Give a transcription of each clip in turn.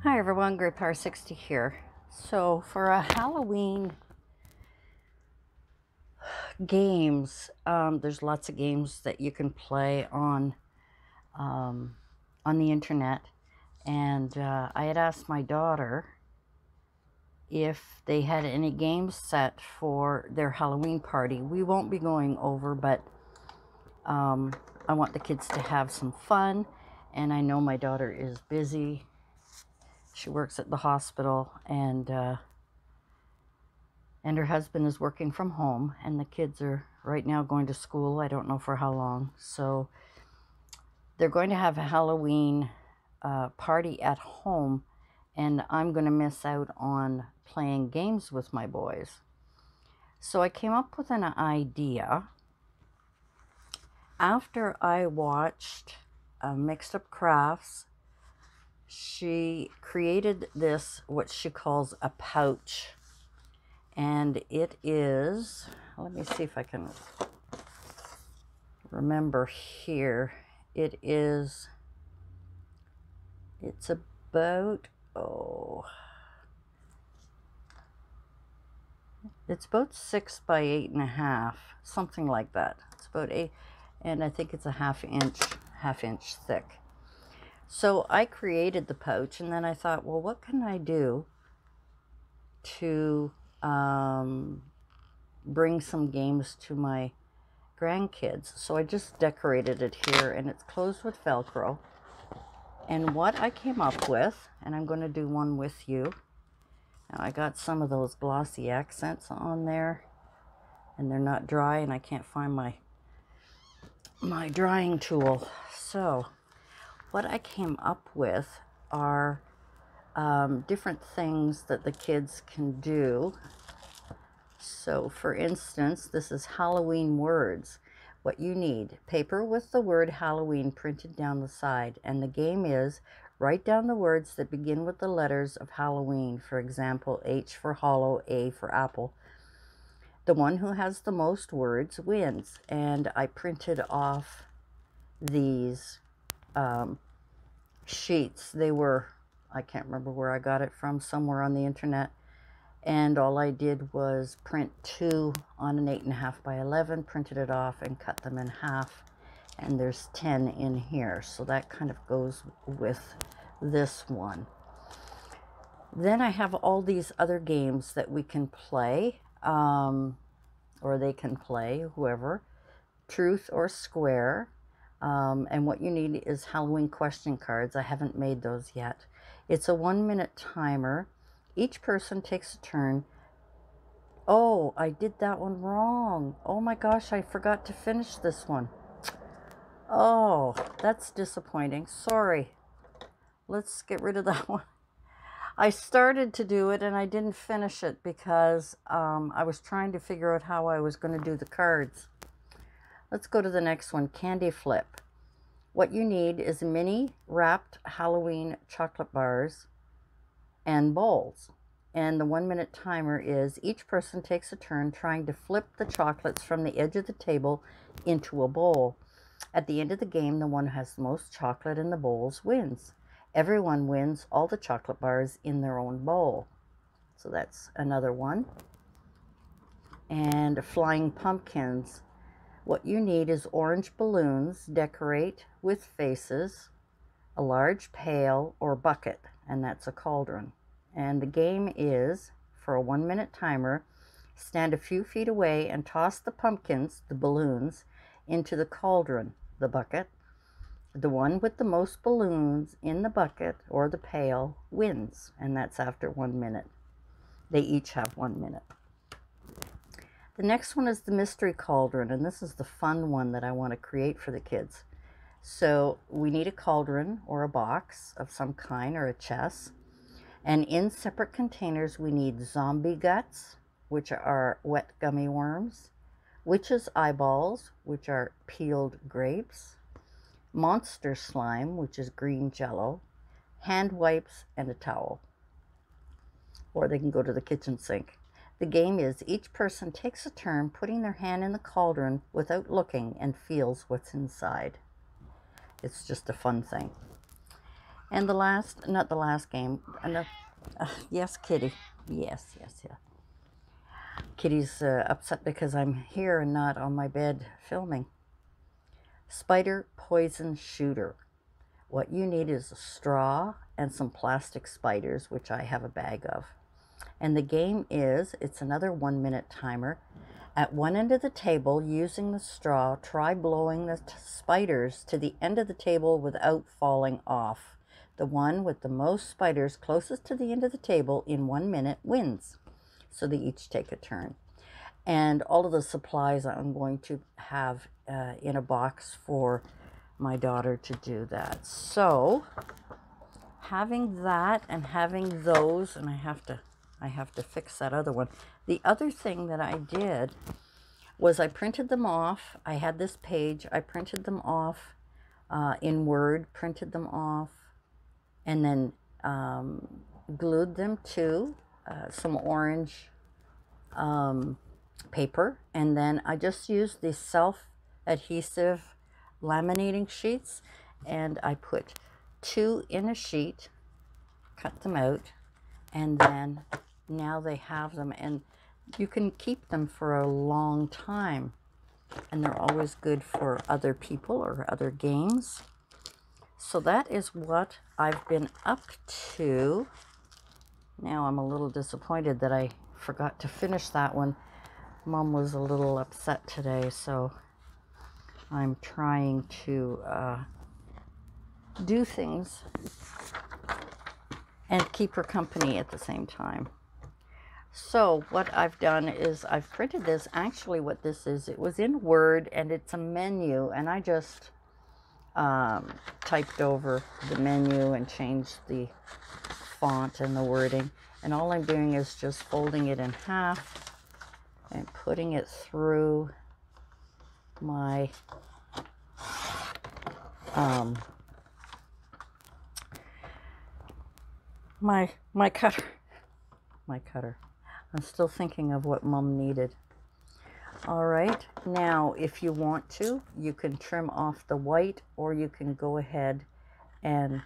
Hi everyone, Great Power 60 here. So for a Halloween games, there's lots of games that you can play on the internet. And I had asked my daughter if they had any games set for their Halloween party. We won't be going over, but I want the kids to have some fun. And I know my daughter is busy. She works at the hospital, and her husband is working from home, and the kids are right now going to school. I don't know for how long. So they're going to have a Halloween party at home, and I'm going to miss out on playing games with my boys. So I came up with an idea. After I watched Mixed Up Crafts, she created this, what she calls a pouch. And it is, let me see if I can remember here. It's about, it's about 6 by 8.5, something like that. It's about 8, and I think it's a half inch thick. So I created the pouch, and then I thought, well, what can I do to bring some games to my grandkids? So I just decorated it here, and it's closed with Velcro. And what I came up with, and I'm going to do one with you. Now I got some of those glossy accents on there, and they're not dry, and I can't find my drying tool. So what I came up with are different things that the kids can do. So for instance, this is Halloween words. What you need: paper with the word Halloween printed down the side, and the game is write down the words that begin with the letters of Halloween. For example, H for hollow, A for apple. The one who has the most words wins. And I printed off these sheets. They were, I can't remember where I got it from, somewhere on the internet. And all I did was print 2 on an 8.5 by 11, printed it off and cut them in half. And there's 10 in here. So that kind of goes with this one. Then I have all these other games that we can play, or they can play, whoever. Truth or Square. And what you need is Halloween question cards. I haven't made those yet. It's a 1-minute timer. Each person takes a turn. Oh, I did that one wrong. Oh my gosh, I forgot to finish this one. Oh, that's disappointing. Sorry. Let's get rid of that one. I started to do it and I didn't finish it because I was trying to figure out how I was going to do the cards. Let's go to the next one, Candy Flip. What you need is mini wrapped Halloween chocolate bars and bowls. And the 1-minute timer is each person takes a turn trying to flip the chocolates from the edge of the table into a bowl. At the end of the game, the one who has the most chocolate in the bowls wins. Everyone wins all the chocolate bars in their own bowl. So that's another one. And Flying Pumpkins. What you need is orange balloons. Decorate with faces, a large pail or bucket, and that's a cauldron. And the game is, for a 1-minute timer, stand a few feet away and toss the pumpkins, the balloons, into the cauldron, the bucket. The one with the most balloons in the bucket or the pail wins, and that's after 1 minute. They each have 1 minute. The next one is the Mystery Cauldron, and this is the fun one that I want to create for the kids. So we need a cauldron or a box of some kind, or a chest. And in separate containers, we need zombie guts, which are wet gummy worms, witch's eyeballs, which are peeled grapes, monster slime, which is green jello, hand wipes, and a towel. Or they can go to the kitchen sink. The game is each person takes a turn putting their hand in the cauldron without looking and feels what's inside. It's just a fun thing. And the last, not the last game, yes, Kitty. Yes. Kitty's upset because I'm here and not on my bed filming. Spider poison shooter. What you need is a straw and some plastic spiders, which I have a bag of. And the game is, it's another 1-minute timer. At one end of the table, using the straw, try blowing the spiders to the end of the table without falling off. The one with the most spiders closest to the end of the table in 1 minute wins. So they each take a turn. And all of the supplies I'm going to have in a box for my daughter to do that. So having that and having those, and I have to fix that other one. The other thing that I did was I printed them off. I had this page. I printed them off in Word, printed them off, and then glued them to some orange paper. And then I just used the self-adhesive laminating sheets, and I put 2 in a sheet, cut them out, and then now they have them, and you can keep them for a long time, and they're always good for other people or other games. So that is what I've been up to. Now I'm a little disappointed that I forgot to finish that one. Mom was a little upset today, so I'm trying to do things and keep her company at the same time. So what I've done is I've printed this. Actually, what this is, it was in Word, and it's a menu, and I just typed over the menu and changed the font and the wording. And all I'm doing is just folding it in half and putting it through my my cutter. I'm still thinking of what Mom needed. All right, now if you want to, you can trim off the white, or you can go ahead and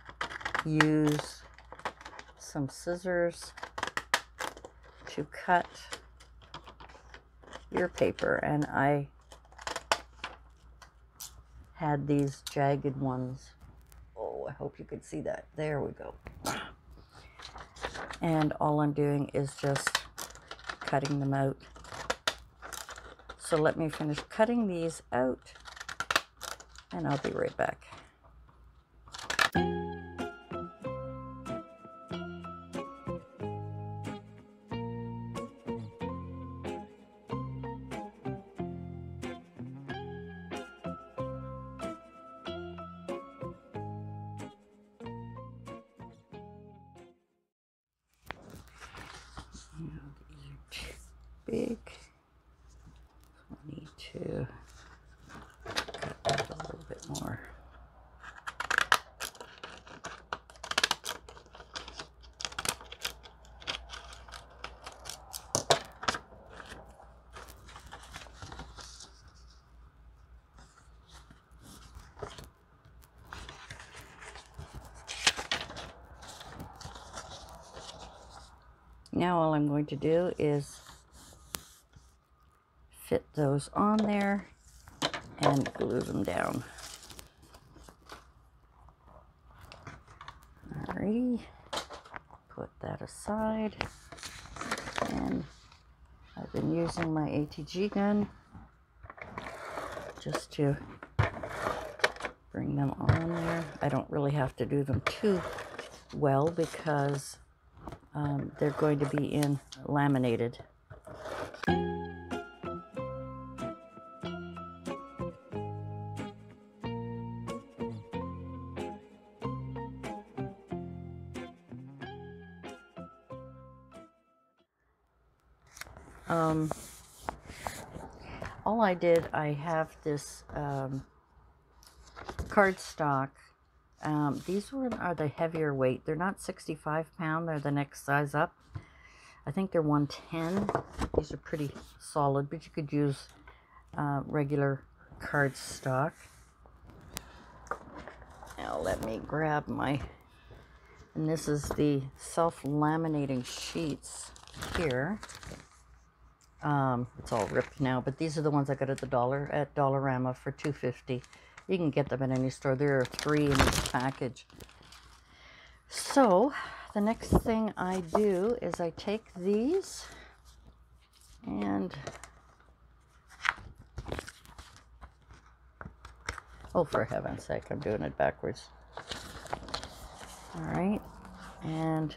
use some scissors to cut your paper. And I had these jagged ones. Oh, I hope you could see that. There we go. And all I'm doing is just cutting them out. So let me finish cutting these out, and I'll be right back. These are too big. I need to cut that a little bit more. Now all I'm going to do is fit those on there and glue them down. Alrighty, put that aside. And I've been using my ATG gun just to bring them on there. I don't really have to do them too well because they're going to be in laminated. All I did, I have this cardstock. These are the heavier weight. They're not 65-pound. They're the next size up. I think they're 110. These are pretty solid, but you could use regular cardstock. Now let me grab my And this is the self-laminating sheets here. It's all ripped now, but these are the ones I got at the Dollarama for $2.50. You can get them at any store. There are 3 in this package. So the next thing I do is I take these and, oh, for heaven's sake, I'm doing it backwards. All right, and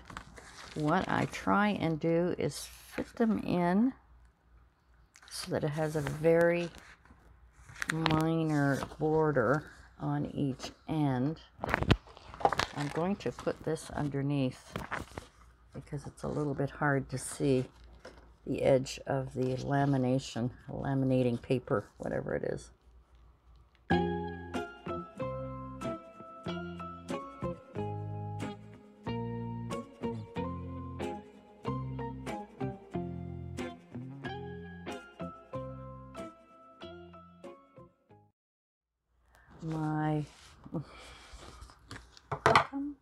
what I try and do is fit them in so that it has a very minor border on each end. I'm going to put this underneath because it's a little bit hard to see the edge of the laminating paper, whatever it is.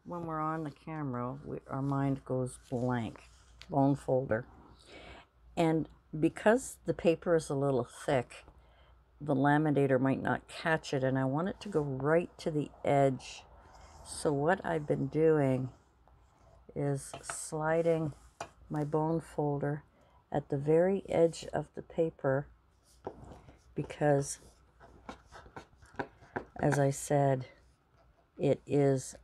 When we're on the camera, our mind goes blank. Bone folder. And because the paper is a little thick, the laminator might not catch it, and I want it to go right to the edge. So what I've been doing is sliding my bone folder at the very edge of the paper, because, as I said, it is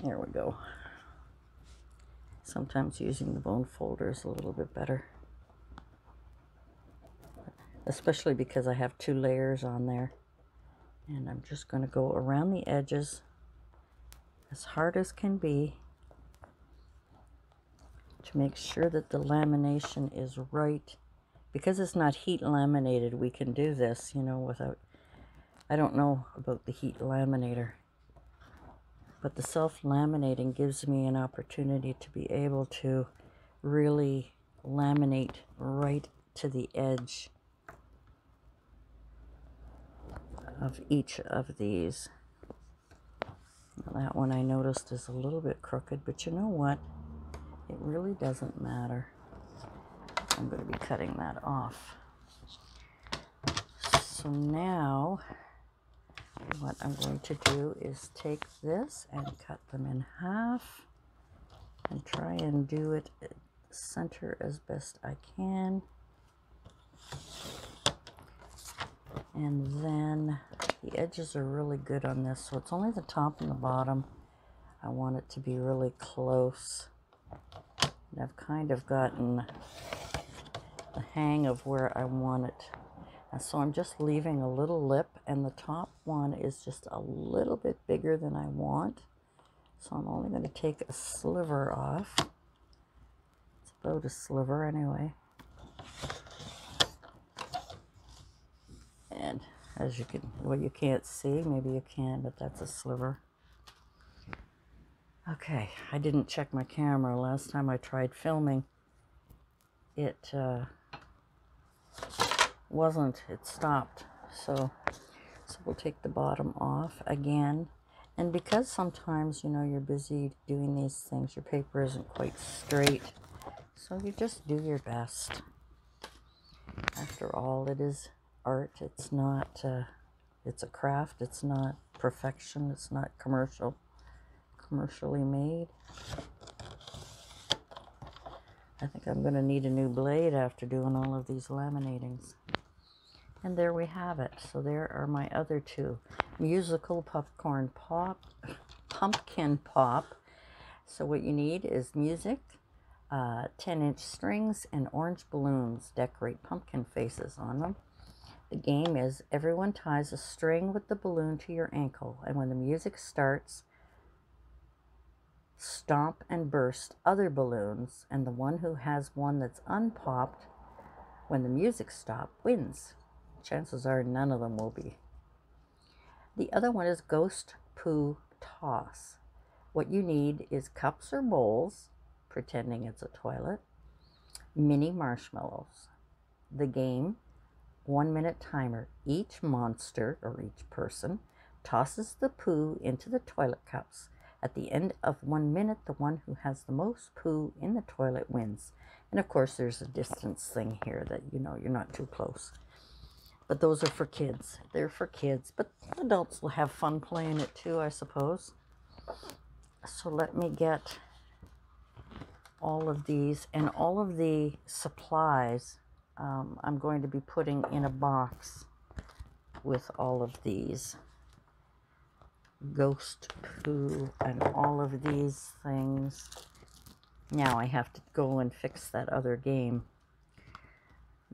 there we go. Sometimes using the bone folder is a little bit better, especially because I have 2 layers on there. And I'm just going to go around the edges as hard as can be to make sure that the lamination is right. Because it's not heat laminated, we can do this, you know, without, I don't know about the heat laminator, but the self-laminating gives me an opportunity to be able to really laminate right to the edge of each of these. Now, that one I noticed is a little bit crooked, but you know what? It really doesn't matter. I'm going to be cutting that off. So now what I'm going to do is take this and cut them in half and try and do it at the center as best I can. And then the edges are really good on this, so it's only the top and the bottom. I want it to be really close. And I've kind of gotten the hang of where I want it. And so I'm just leaving a little lip, and the top one is just a little bit bigger than I want. So I'm only going to take a sliver off. It's about a sliver anyway. And as you can, well, you can't see, maybe you can, but that's a sliver. Okay, I didn't check my camera. Last time I tried filming, it stopped. So we'll take the bottom off again. And because sometimes, you know, you're busy doing these things, your paper isn't quite straight. So you just do your best. After all, it is art. It's not, it's a craft. It's not perfection. It's not commercially made. I think I'm going to need a new blade after doing all of these laminatings. And there we have it. So there are my other 2. Musical pumpkin pop. So what you need is music, 10-inch strings, and orange balloons. Decorate pumpkin faces on them. The game is everyone ties a string with the balloon to your ankle, and when the music starts, stomp and burst other balloons, and the one who has one that's unpopped when the music stops wins. Chances are none of them will be. The other one is Ghost Poo Toss. What you need is cups or bowls, pretending it's a toilet, mini marshmallows. The game, 1-minute timer. Each monster, or each person, tosses the poo into the toilet cups. At the end of 1 minute, the one who has the most poo in the toilet wins. And of course, there's a distance thing here that, you know, you're not too close. But those are for kids. They're for kids. But adults will have fun playing it too, I suppose. So let me get all of these. And all of the supplies I'm going to be putting in a box with all of these. Ghost poo and all of these things. Now I have to go and fix that other game.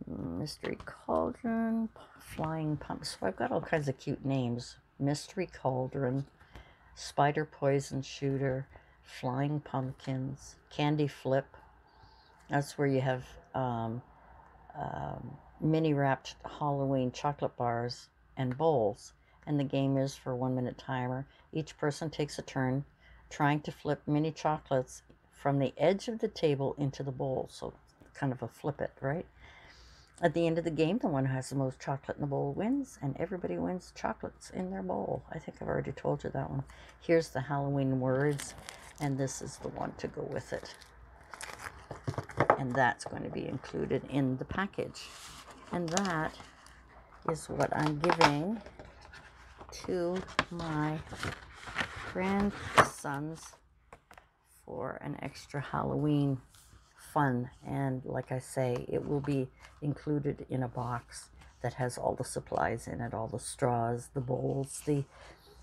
Mystery Cauldron, Flying Pump. So I've got all kinds of cute names. Mystery Cauldron, Spider Poison Shooter, Flying Pumpkins, Candy Flip. That's where you have mini wrapped Halloween chocolate bars and bowls. And the game is for a 1 minute timer. Each person takes a turn trying to flip mini chocolates from the edge of the table into the bowl. So kind of a flip it, right? At the end of the game, the one who has the most chocolate in the bowl wins, and everybody wins chocolates in their bowl. I think I've already told you that one. Here's the Halloween words, and this is the one to go with it. And that's going to be included in the package. And that is what I'm giving to my grandsons for an extra Halloween fun. And like I say, it will be included in a box that has all the supplies in it, all the straws, the bowls,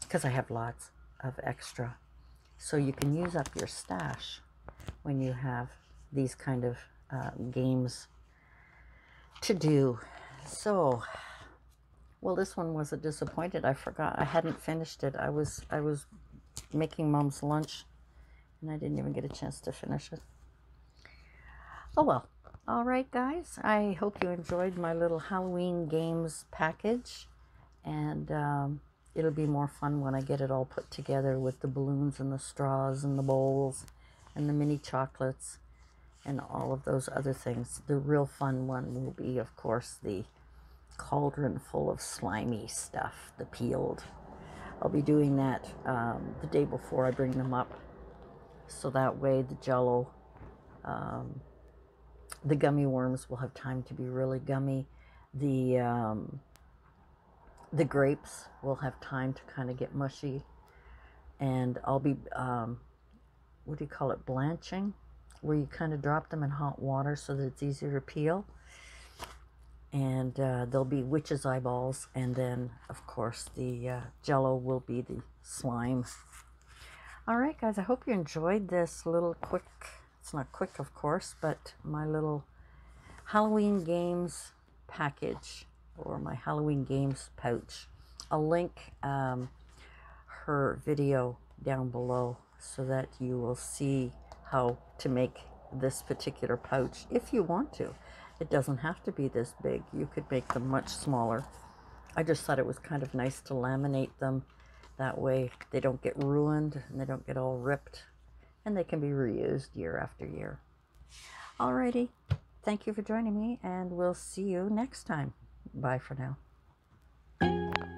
because I have lots of extra. So you can use up your stash when you have these kind of games to do. So, well, this one was a disappointment. I forgot. I hadn't finished it. I was making Mom's lunch, and I didn't even get a chance to finish it. Oh, well. All right, guys. I hope you enjoyed my little Halloween games package. And it'll be more fun when I get it all put together with the balloons and the straws and the bowls and the mini chocolates and all of those other things. The real fun one will be, of course, the cauldron full of slimy stuff, the peeled. I'll be doing that the day before I bring them up. So that way the Jell-O, the gummy worms will have time to be really gummy. The grapes will have time to kind of get mushy. And I'll be, what do you call it, blanching? Where you kind of drop them in hot water so that it's easier to peel. And there'll be witch's eyeballs. And then, of course, the Jell-O will be the slime. All right, guys, I hope you enjoyed this little quick, it's not quick, of course, but my little Halloween games package, or my Halloween games pouch. I'll link her video down below so that you will see how to make this particular pouch if you want to. It doesn't have to be this big. You could make them much smaller. I just thought it was kind of nice to laminate them. That way they don't get ruined and they don't get all ripped, and they can be reused year after year. Alrighty, thank you for joining me, and we'll see you next time. Bye for now.